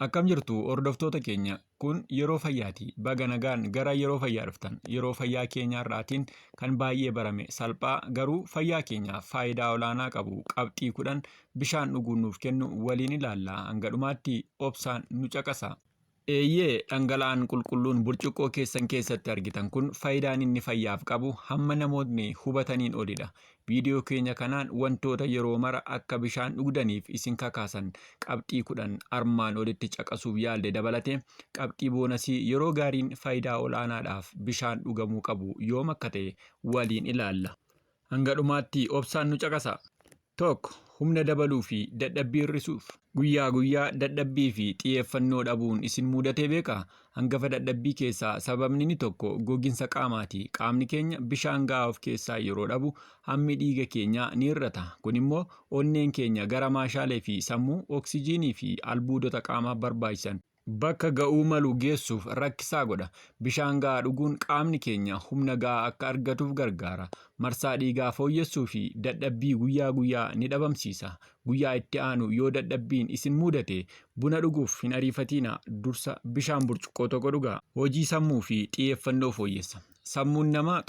Akkam jirtu hordoftoota keenya kun yeroo fayyaati. Baga nagaan gara yeroo fayyaa dhuftan. Yeroo fayyaa keenya irraatiin kan baay'ee barame salphaa garuu fayyaa keenyaaf faayidaa olaanaa qabu qabxii 10 bishaan dhuguun nuuf kennu waliin ilaalla. Hanga dhumaatti obsaan nu caqasa. Eeyyee dhangala'aan qulqulluun burcuqqoo keessan keessatti argitan kun faayidaan inni fayyaaf qabu hamma namoonni hubataniin olidha. Viidiyoo keenya kanaan wantoota yeroo mara akka bishaan dhugdaniif isin kakaasan qabxii 10 armaan olitti caqasuuf yaalde dabalate qabxii boonasii yeroo gaariin faayidaa olaanaadhaaf bishaan dhugamuu qabu yoom akka ta'e waliin ilaalla. Hanga dhumaatti obsaan nu caqasa. Tokko humna dabaluu fi dadhabbii hir'isuuf. Guyyaa guyyaa dadhabbii fi xiyyeeffannoo dhabuun isin mudatee beekaa? Hangafa dadhabbii keessaa sababni inni tokko gogiinsa qaamaati. Qaamni keenya bishaan gahaa of keessaa yeroo dhabu hammi dhiiga keenyaa ni hir'ata. Kun immoo onneen keenya gara maashaalee fi sammuu oksijiinii fi albuudota qaamaa barbaachisan bakka ga'uu malu geessuuf rakkisaa godha. Bishaan gahaa dhuguun qaamni keenya humna gahaa akka argatuuf gargaara. Marsaa dhiigaa fooyyessuu fi dadhabbii guyyaa guyyaa ni dhabamsiisa. Guyyaa itti aanu yoo dadhabbiin isin mudate buna dhuguuf hin ariifatina. Dursa bishaan burcuqqoo tokko dhugaa. Hojii sammuu fi xiyyeeffannoo fooyyessa. Sammuun namaa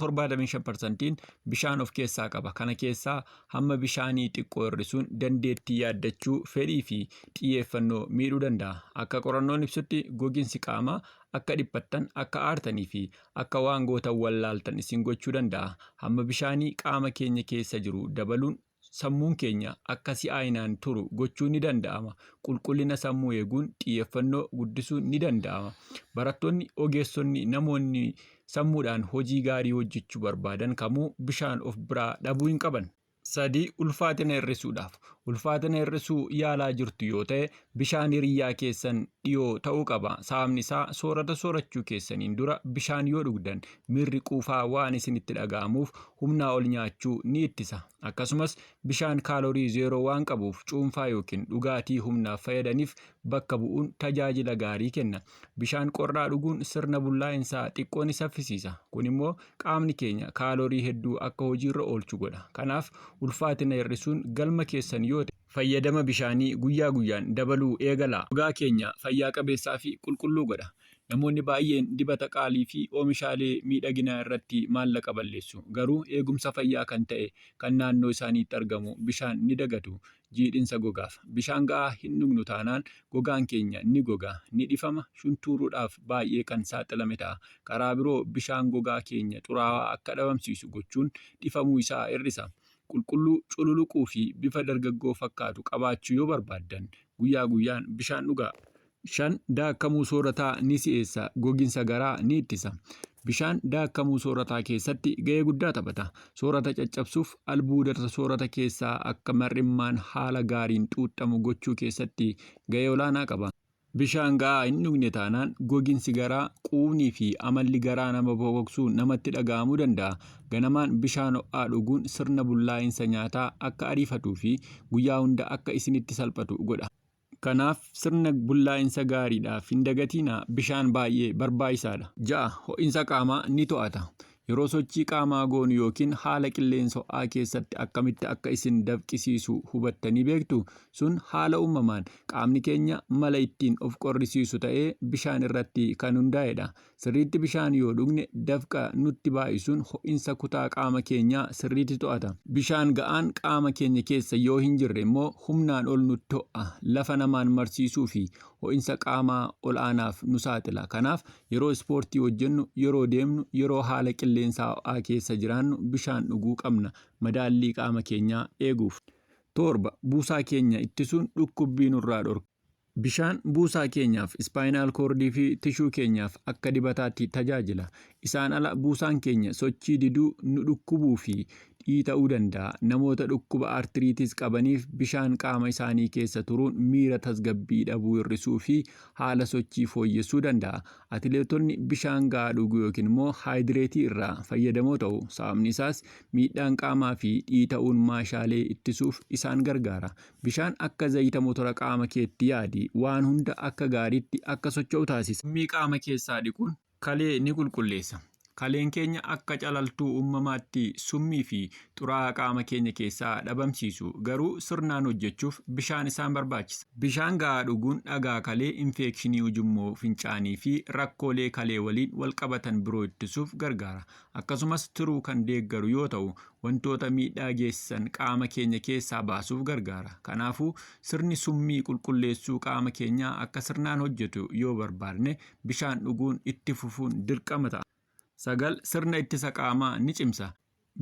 75% bishaan of keessaa qaba. Kana keessaa hamma bishaanii xiqqoo hir'isuun dandeettii yaaddachuu, fedhii fi xiyyeeffannoo miidhuu danda'a. Akka qorannoon ibsutti gogiinsi qaamaa akka dhiphattan, akka aartanii fi akka waan gootan wallaaltan isin gochuu danda'a. Hamma bishaanii qaama keenya keessa jiru dabaluun sammuun keenya akka si'aayinaan turu gochuun ni danda'ama. Qulqullina sammuu eeguun xiyyeeffannoo guddisuun ni danda'ama. Barattoonni, ogeessonni, namoonni sammuudhaan hojii gaarii hojjechuu barbaadan kamuu bishaan of biraa dhabuu hin qaban. 3. Ulfaatina hir'isuudhaaf. Ulfaatina hir'isuu yaalaa jirtu yoo ta'e bishaan hiriyyaa keessan dhiyoo ta'uu qaba. Sababni isaa soorata soorachuu keessaniin dura bishaan yoo dhugdan miirri quufaa waan isinitti dhaga'amuuf humnaa ol nyaachuu ni ittisa. Akkasumas bishaan kaalorii 0 waan qabuuf cuunfaa yookiin dhugaatii humnaaf fayyadaniif bakka bu'uun tajaajila gaarii kenna. Bishaan qorraa dhuguun sirna bullaa'insaa xiqqoo ni saffisiisa. Kun immoo qaamni keenya kaalorii hedduu akka hojiirra oolchu godha. Kanaaf ulfaatina hir'isuun galma keessan yoo ta'e fayyadama bishaanii guyyaa guyyaan dabaluu eegala. Gogaa keenya fayyaa qabeessaa fi qulqulluu godha. Namoonni baay'een dibata qaalii fi oomishaalee miidhaginaa irratti maallaqa balleessu. Garuu eegumsa fayyaa kan ta'e kan naannoo isaaniitti argamu bishaan ni dagatu. Jiidhinsa gogaaf. Bishaan gahaa hin dhugnu taanaan gogaan keenya ni goga, ni dhifama, shuntuuruudhaaf baay'ee kan saaxilame ta'a. Karaa biroo bishaan gogaa keenya xuraawaa akka dhabamsiisu gochuun dhifamuu isaa hir'isa. Qulqulluu, cululuquu fi bifa dargaggoo fakkaatu qabaachuu yoo barbaaddan guyyaa guyyaan bishaan dhugaa. 5. Daakkamuu soorataa ni si'eessa. Gogiinsa garaa ni ittisa. Bishaan daakkamuu soorataa keessatti ga'ee guddaa taphata. Soorata caccabsuuf albuudota soorata keessaa akka mar'immaan haala gaariin xuuxamu gochuu keessatti ga'ee olaanaa qaba. Bishaan gahaa hin dhugne taanaan gogiinsi garaa, quufnii fi amalli garaa nama boqoqsuu namatti dhaga'amuu danda'a. Ganamaan bishaan ho'aa dhuguun sirna bullaa'insa nyaataa akka ariifatuu fi guyyaa hunda akka isinitti salphatu godha. Kanaaf sirna bullaa'insa gaariidhaaf hin dagatinaa. Bishaan baay'ee barbaachisaadha. 6. Ho'insa qaamaa ni to'ata. Yeroo sochii qaamaa goonu yookiin haala qilleensa ho'aa keessatti akkamitti akka isin dafqisiisu hubattanii beektu? Sun haala uumamaan qaamni keenya mala ittiin of qorrisiisu ta'ee bishaan irratti kan hundaa'edha. Sirriitti bishaan yoo dhugne dafqa nutti baay'isuun ho'insa kutaa qaama keenyaa sirriitti to'ata. Bishaan ga'aan qaama keenya keessa yoo hin jirre immoo humnaan ol nutti ho'a. Lafa namaan marsiisuu fi ho'insa qaamaa ol aanaaf nu saaxila. Kanaaf yeroo ispoortii hojjennu, yeroo deemnu, yeroo haala qilleensaa ho'aa keessa jiraannu bishaan dhuguu qabna madaallii qaama keenyaa eeguuf. 7. Buusaa keenya ittisuun dhukkubbii nurraa dhorka. Bishaan buusaa keenyaaf, ispaayinaal koordii fi tishuu keenyaaf akka dibataatti tajaajila. Isaan ala buusaan keenya sochii diduu nu dhukkubuu fi dhiita'uu danda'a. Namoota dhukkuba artiriitis qabaniif bishaan qaama isaanii keessa turuun miira tasgabbii dhabuu hir'isuu fi haala sochii fooyyessuu danda'a. Atileetonni bishaan gahaa dhuguu yookiin immoo haayidireetii irraa fayyadamoo ta'u. Sababni isaas miidhaan qaamaa fi dhiita'uun maashaalee ittisuuf isaan gargaara. Bishaan akka zayita motora qaama keetti yaadi. Waan hunda akka gaariitti akka socho'u taasisa. Qaama keessaa dhiquun kalee ni qulqulleessa. Kaleen keenya akka calaltuu uumamaatti summii fi xuraa'aa qaama keenya keessaa dhabamsiisu garuu sirnaan hojjechuuf bishaan isaan barbaachisa. Bishaan gahaa dhuguun dhagaa kalee, infekshinii ujummoo fincaanii fi rakkoolee kalee waliin walqabatan biroo ittisuuf gargaara. Akkasumas tiruu kan deeggaru yoo ta'u wantoota miidhaa geessisan qaama keenya keessaa baasuuf gargaara. Kanaafuu sirni summii qulqulleessuu qaama keenyaa akka sirnaan hojjetu yoo barbaadne bishaan dhuguun itti fufuun dirqama ta'a. 9. Sirna ittisa qaamaa ni cimsa.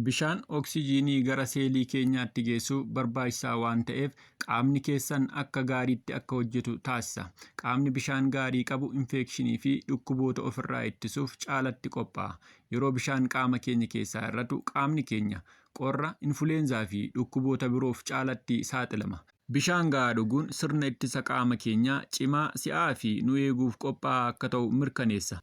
Bishaan oksijiinii gara seelii keenyaatti geessuuf barbaachisaa waan ta'eef qaamni keessan akka gaariitti akka hojjetu taasisa. Qaamni bishaan gaarii qabu infekshinii fi dhukkuboota ofirraa ittisuuf caalatti qophaa'a. Yeroo bishaan qaama keenya keessaa hir'atu qaamni keenya qorra, infuleenzaa fi dhukkuboota biroof caalatti saaxilama. Bishaan gahaa dhuguun sirna ittisa qaama keenyaa cimaa, si'aa fi nu eeguuf qophaa'aa akka ta'u mirkaneessa.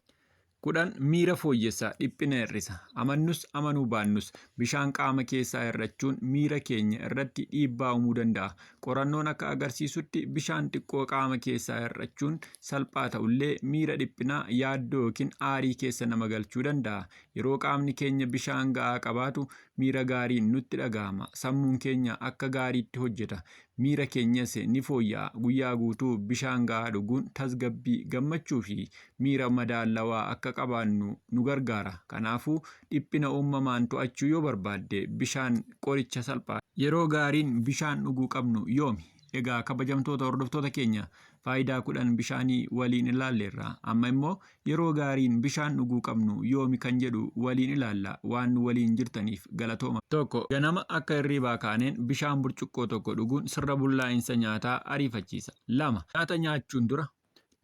10. Miira fooyyessa, dhiphina hir'isa. Amannus amanuu baannus bishaan qaama keessaa hir'achuun miira keenya irratti dhiibbaa uumuu danda'a. Qorannoon akka agarsiisutti bishaan xiqqoo qaama keessaa hir'achuun salphaa ta'ullee miira dhiphinaa, yaaddoo yookiin aarii keessa nama galchuu danda'a. Yeroo qaamni keenya bishaan gahaa qabaatu miira gaariin nutti dhaga'ama. Sammuun keenya akka gaariitti hojjeta. Miira keenyas ni fooyya'a. Guyyaa guutuu bishaan gahaa dhuguun tasgabbii, gammachuu fi miira madaalawaa akka qabaannu nu gargaara. Kanaafuu dhiphina uumamaan to'achuu yoo barbaadde bishaan qoricha salphaa. Yeroo gaariin bishaan dhuguu qabnu yoomi? Egaa kabajamtoota hordoftoota keenya faayidaa 10 bishaanii waliin ilaalleerra. Amma immoo yeroo gaariin bishaan dhuguu qabnu yoomi kan jedhu waliin ilaalla. Waan waliin jirtaniif galatooma. 1. Ganama akka hirribaa kaaneen bishaan burcuqqoo tokko dhuguun sirna bullaa'insa nyaataa ariifachiisa. 2. Nyaata nyaachuun dura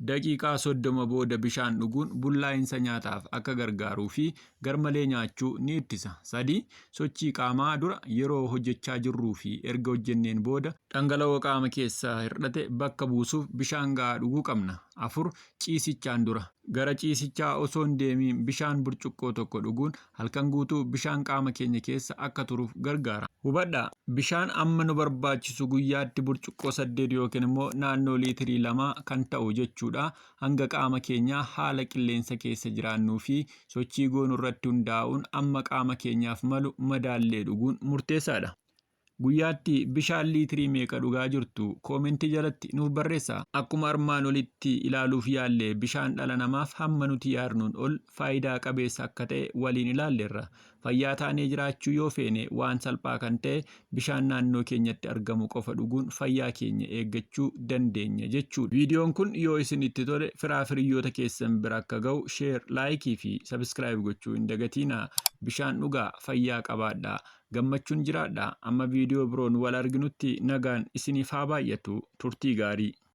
daqiiqaa 30 booda bishaan dhuguun bullaa'insa nyaataaf akka gargaaruu fi garmalee nyaachuu ni ittisa. 3. Sochii qaamaa dura yeroo hojjechaa jirruu fi erga hojjenneen booda dhangala'oo qaama keessaa hir'ate bakka buusuuf bishaan gahaa dhuguu qabna. 4. Ciisichaan dura gara ciisichaa osoo hin deemiin bishaan burcuqqoo tokko dhuguun halkan guutuu bishaan qaama keenya keessa akka turuuf gargaara. Hubadhaa, bishaan amma nu barbaachisu guyyaatti burcuqqoo 8 yookiin immoo naannoo liitirii 2 kan ta'u jechuudha. Hanga qaama keenyaa haala qilleensa keessa jiraannuu fi sochii goonuu irratti hundaa'uun amma qaama keenyaaf malu madaallee dhuguun murteessaadha. Guyyaatti bishaan liitirii meeqa dhugaa jirtu koomentii jalatti nuuf barreessaa. Akkuma armaan olitti ilaaluuf yaallee bishaan dhala namaaf hamma nuti yaadnuun ol faayidaa qabeessa akka ta'e waliin ilaalleerra. Fayyaa taanee jiraachuu yoo feene waan salphaa kan ta'e bishaan naannoo keenyatti argamu qofa dhuguun fayyaa keenya eeggachuu dandeenya jechuudha. Viidiyoon kun yoo isinitti tole firaa firiyyoota keessan bira akka ga'u sheer, laayikii fi sabiskiraayib gochuu hin dagatinaa. Bishaan dhugaa, fayyaa qabaadhaa. Gammachuun jiraadhaa. Amma viidiyoo biroon wal arginutti nagaan isiniif haa baay'atu. Turtii gaarii.